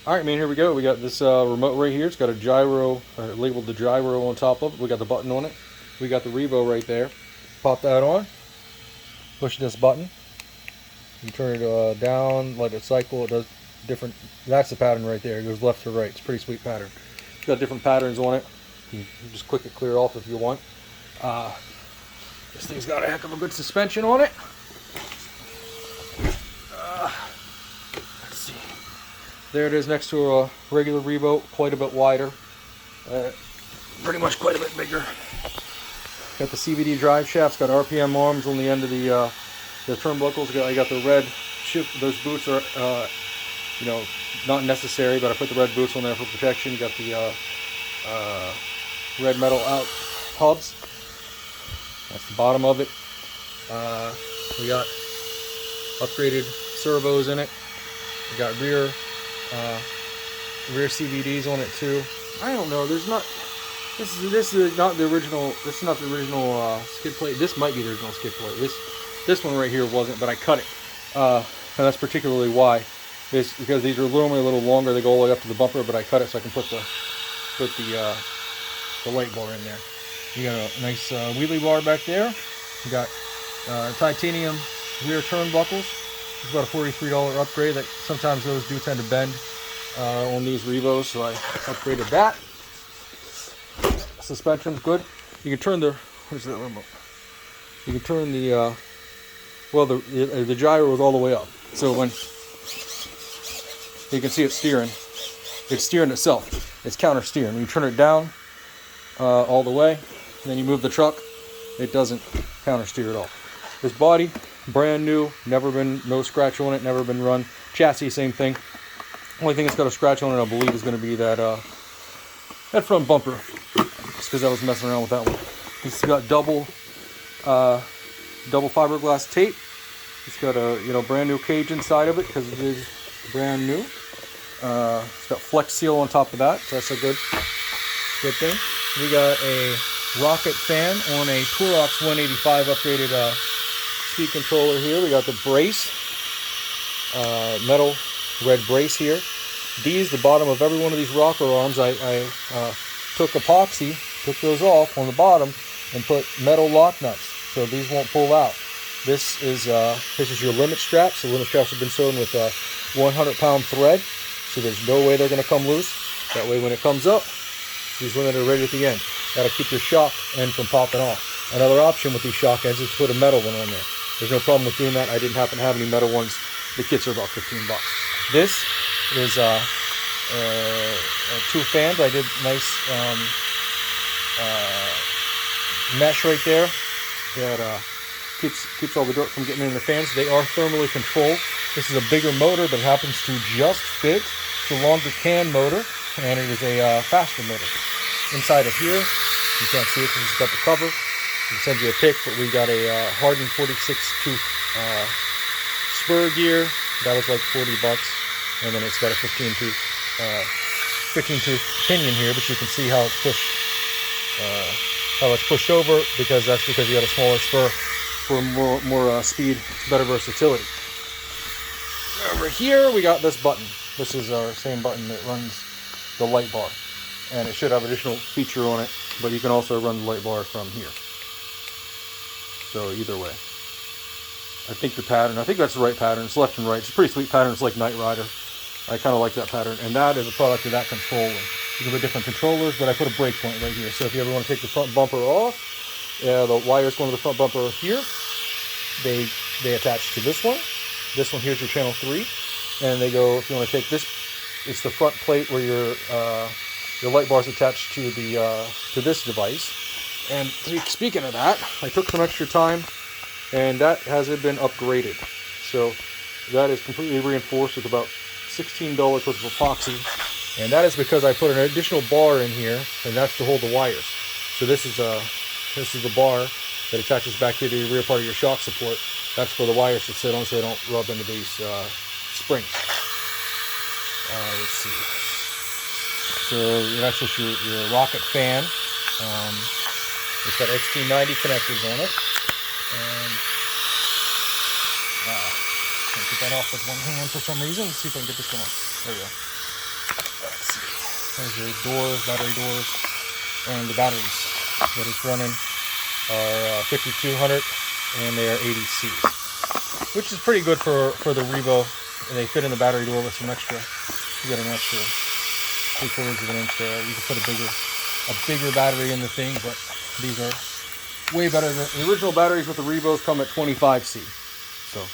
Alright, man, here we go. We got this remote right here. It's got a gyro, labeled the gyro on top of it. We got the button on it. We got the revo right there. Pop that on. Push this button. You turn it down, let it cycle. It does different. That's the pattern right there. It goes left to right. It's a pretty sweet pattern. It's got different patterns on it. You can just click it clear off if you want. This thing's got a heck of a good suspension on it. Let's see. There it is next to a regular Revo, quite a bit wider. Pretty much quite a bit bigger. Got the CVD drive shafts, got RPM arms on the end of the turnbuckles. I got the red shift. Those boots are, not necessary, but I put the red boots on there for protection. You got the red metal out hubs. That's the bottom of it. We got upgraded servos in it. We got rear CVDs on it too. I don't know. There's not. This is not the original. This is not the original skid plate. This might be the original skid plate. This one right here wasn't, but I cut it, and that's particularly why. It's because these are normally a little longer. They go all the way up to the bumper, but I cut it so I can put the light bar in there. You got a nice wheelie bar back there. You got titanium rear turnbuckles. It's about a $43 upgrade. That sometimes those do tend to bend on these Revos, so I upgraded that. Suspension's good. You can turn the, where's that remote? You can turn the the gyro is all the way up, so when you can see it steering itself. It's counter steering. When you turn it down all the way, and then you move the truck, it doesn't counter steer at all. This body, brand new, no scratch on it, never been run. Chassis, same thing. Only thing that's got a scratch on it, I believe, is going to be that front bumper. Just because I was messing around with that one. It's got double fiberglass tape. It's got a brand new cage inside of it because it is brand new. It's got flex seal on top of that, so that's a good thing. We got a rocket fan on a Torox 185 upgraded speed controller here. We got the brace, metal red brace here. The bottom of every one of these rocker arms, I took epoxy, took those off on the bottom, and put metal lock nuts, so these won't pull out. This is your limit straps. The limit straps have been sewn with 100-pound thread, so there's no way they're going to come loose. That way when it comes up, these limits are right at the end. That'll keep your shock end from popping off. Another option with these shock ends is to put a metal one on there. There's no problem with doing that. I didn't happen to have any metal ones. The kits are about 15 bucks. This is two fans. I did nice mesh right there that keeps all the dirt from getting in the fans. They are thermally controlled. This is a bigger motor, but it happens to just fit. It's a longer can motor, and it is a faster motor. Inside of here, you can't see it because it's got the cover. I'll send you a pic, but we got a hardened 46-tooth spur gear. That was like 40 bucks. And then it's got a 15-tooth pinion here, but you can see how it's pushed over, because you got a smaller spur for more speed, better versatility. Over here we got this button. This is our same button that runs the light bar, and it should have additional feature on it, but you can also run the light bar from here. So either way, I think that's the right pattern. It's left and right. It's a pretty sweet pattern. It's like Knight Rider. I kind of like that pattern, and that is a product of that controller. You can put different controllers, but I put a break point right here. So if you ever want to take the front bumper off, the wires going to the front bumper here, they attach to this one. This one here's your channel 3, and they go. If you want to take this, it's the front plate where your light bar is attached to this device. And speaking of that, I took some extra time, and that hasn't been upgraded. So that is completely reinforced with about $16 worth of epoxy, and that is because I put an additional bar in here, and that's to hold the wires. So this is the bar that attaches back to the rear part of your shock support. That's for the wires to sit on, so they don't rub into these springs. Let's see. So that's just your rocket fan. It's got XT90 connectors on it, and can't get that off with one hand for some reason. Let's see if I can get this one off. There we go. There's your doors, battery doors, and the batteries that it's running are 5200 and they are 80 Cs, which is pretty good for the revo. And they fit in the battery door with some extra. You got an extra 3/4 of an inch there. You can put a bigger battery in the thing, but these are way better than the original batteries with the revos come at 25C. So